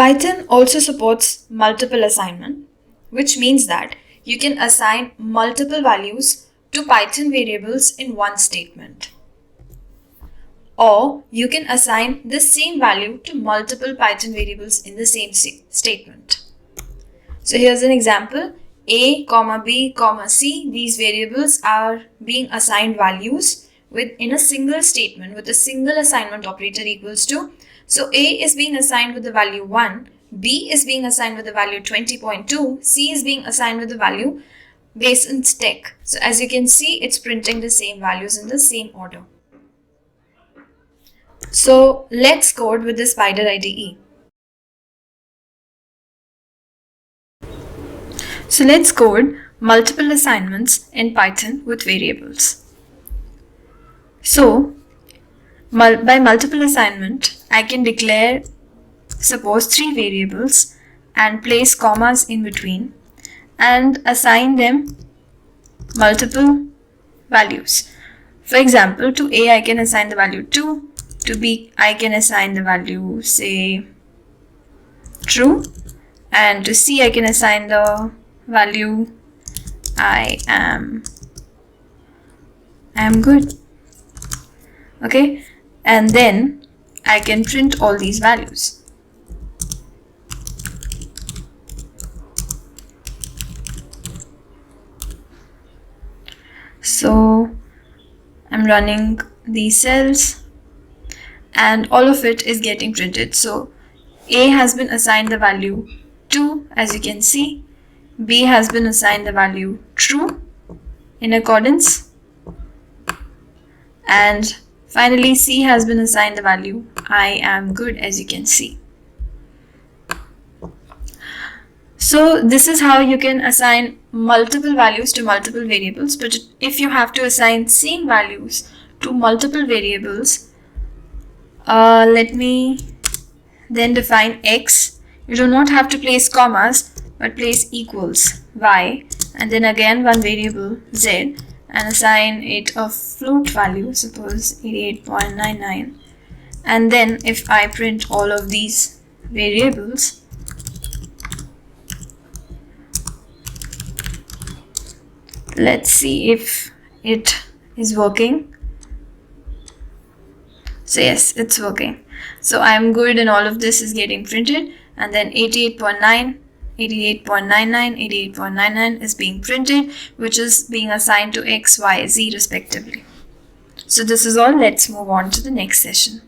Python also supports multiple assignment, which means that you can assign multiple values to Python variables in one statement. Or you can assign the same value to multiple Python variables in the same statement. So here's an example. A, B, C, these variables are being assigned values in a single statement with a single assignment operator equals to. So A is being assigned with the value 1, B is being assigned with the value 20.2, C is being assigned with the value based on stack. So as you can see, it's printing the same values in the same order. So let's code with the Spyder IDE. So let's code multiple assignments in Python with variables. So by multiple assignment, I can declare, suppose 3 variables and place commas in between and assign them multiple values. For example, to A I can assign the value 2, to B I can assign the value say true, and to C I can assign the value I am good. Okay, and then I can print all these values. So I'm running these cells and all of it is getting printed. So A has been assigned the value 2, as you can see. B has been assigned the value true in accordance, and finally C has been assigned the value I am good, as you can see. So this is how you can assign multiple values to multiple variables. But if you have to assign same values to multiple variables, let me then define X. You do not have to place commas, but place equals Y, and then again one variable Z, and assign it a float value, suppose 88.99. And then if I print all of these variables, let's see if it is working. So yes, it's working. So I am good and all of this is getting printed, and then 88.9, 88.99, 88.99 is being printed, which is being assigned to X, Y, Z respectively. So this is all. Let's move on to the next session.